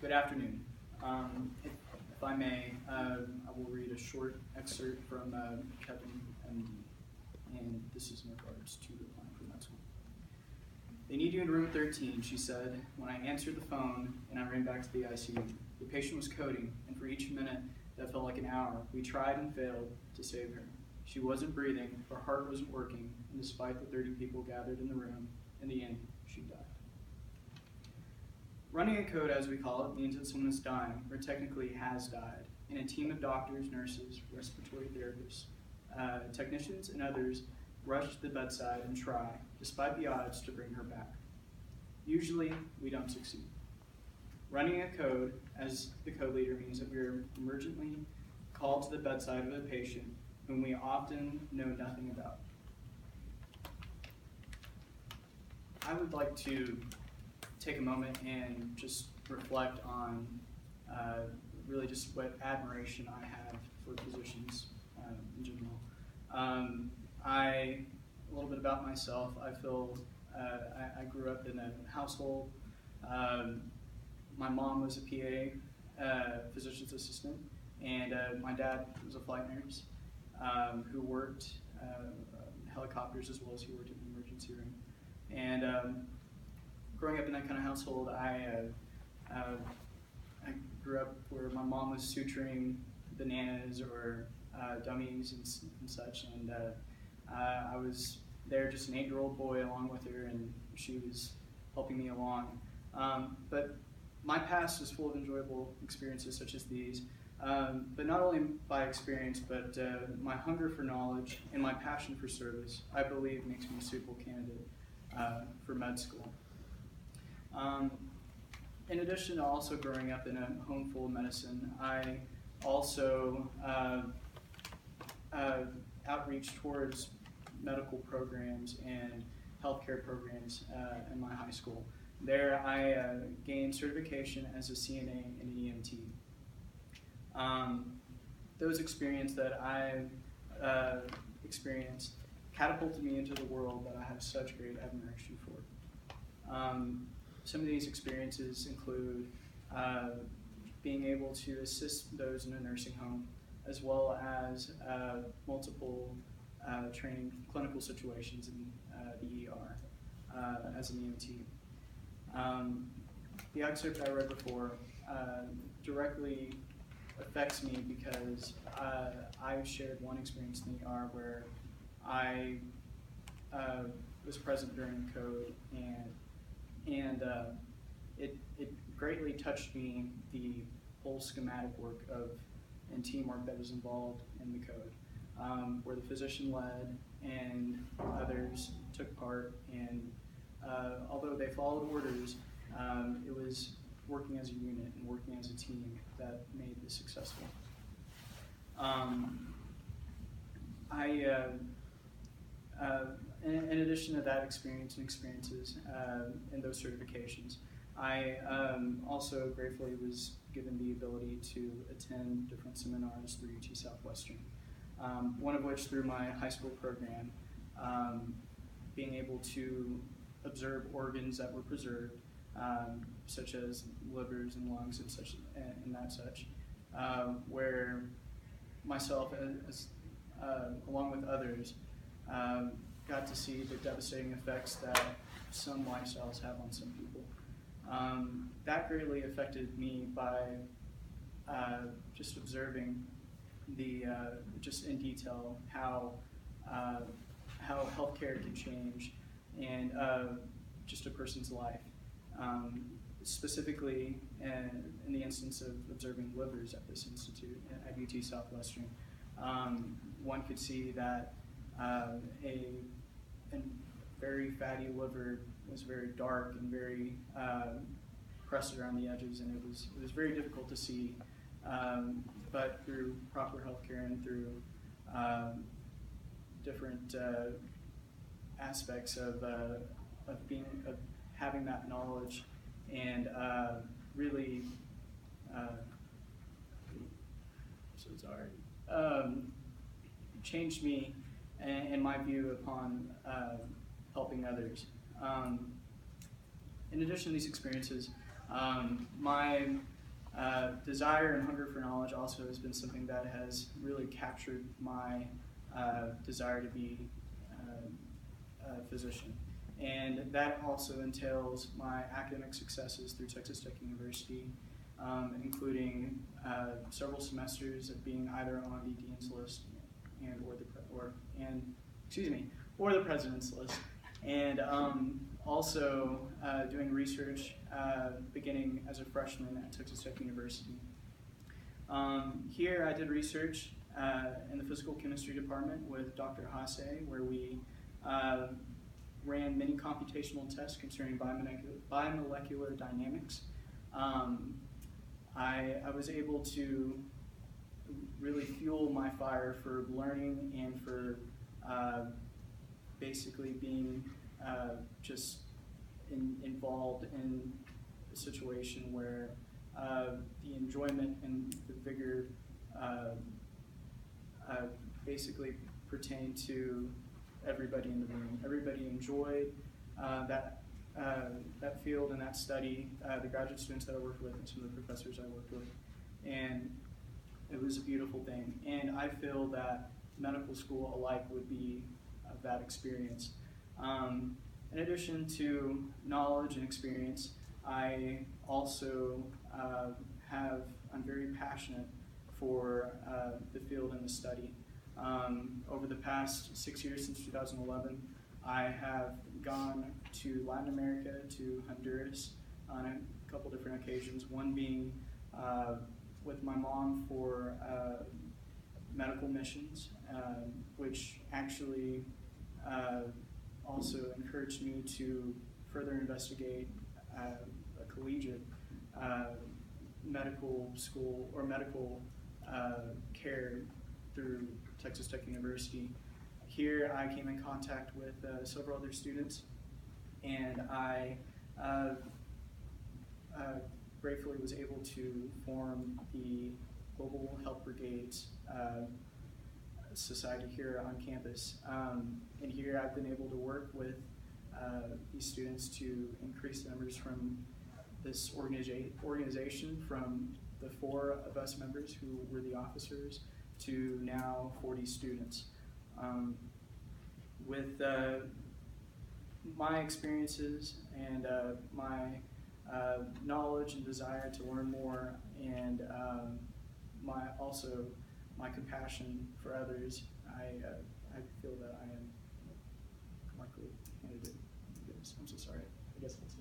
Good afternoon. If I may, I will read a short excerpt from Kevin, and this is in regards to applying for med school. "They need you in room 13, she said. When I answered the phone and I ran back to the ICU, the patient was coding, and for each minute that felt like an hour, we tried and failed to save her. She wasn't breathing, her heart wasn't working, and despite the 30 people gathered in the room, in the end, she died." Running a code, as we call it, means that someone is dying, or technically has died, and a team of doctors, nurses, respiratory therapists, technicians, and others rush to the bedside and try, despite the odds, to bring her back. Usually, we don't succeed. Running a code, as the code leader, means that we are emergently called to the bedside of a patient whom we often know nothing about. I would like to take a moment and just reflect on really just what admiration I have for physicians in general. A little bit about myself. I feel I grew up in a household. My mom was a PA, physician's assistant, and my dad was a flight nurse who worked helicopters as well as he worked in the emergency room. And growing up in that kind of household, I grew up where my mom was suturing bananas or dummies and such, and I was there just an 8-year-old boy along with her, and she was helping me along. But my past is full of enjoyable experiences such as these, but not only by experience, but my hunger for knowledge and my passion for service, I believe, makes me a suitable candidate for med school. In addition to also growing up in a home full of medicine, I also outreach towards medical programs and healthcare programs in my high school. There I gained certification as a CNA and an EMT. Those experiences that I experienced catapulted me into the world that I have such great admiration for. Some of these experiences include being able to assist those in a nursing home, as well as multiple training clinical situations in the ER as an EMT. The excerpt I read before directly affects me because I shared one experience in the ER where I was present during code, and it greatly touched me, the whole schematic work and teamwork that was involved in the code, where the physician led and others took part, and although they followed orders, it was working as a unit and working as a team that made this successful. In addition to that experience and experiences and those certifications, I also gratefully was given the ability to attend different seminars through UT Southwestern, one of which through my high school program, being able to observe organs that were preserved, such as livers and lungs and such, where myself, along with others, got to see the devastating effects that some lifestyles have on some people. That greatly affected me by just observing just in detail how healthcare can change and just a person's life. Specifically, in the instance of observing livers at this institute at UT Southwestern, one could see that a very fatty liver was very dark and very crusted around the edges, and it was very difficult to see. But through proper healthcare and through different aspects of having that knowledge and really, changed me and my view upon helping others. In addition to these experiences, My desire and hunger for knowledge also has been something that has really captured my desire to be a physician. And that also entails my academic successes through Texas Tech University, including several semesters of being either on the dean's list or the president's list, and also doing research beginning as a freshman at Texas Tech University. Here I did research in the physical chemistry department with Dr. Hasse, where we ran many computational tests concerning biomolecular dynamics. I was able to really fuel my fire for learning and for basically being just involved in a situation where the enjoyment and the vigor basically pertain to everybody in the room. Everybody enjoyed that field and that study, the graduate students that I worked with and some of the professors I worked with. And it was a beautiful thing. And I feel that medical school alike would be that experience. In addition to knowledge and experience, I also I'm very passionate for the field and the study. Over the past 6 years, since 2011, I have gone to Latin America, to Honduras on a couple different occasions, one being with my mom for medical missions, which actually also encouraged me to further investigate a collegiate medical school or medical care through Texas Tech University. Here I came in contact with several other students, and I gratefully was able to form the Global Health Brigades Society here on campus. And here I've been able to work with these students to increase the numbers from this organization from the 4 of us members who were the officers to now 40 students. With my experiences and my knowledge and desire to learn more, and also my compassion for others, I feel that I am likely candidate. I'm so sorry. I guess that's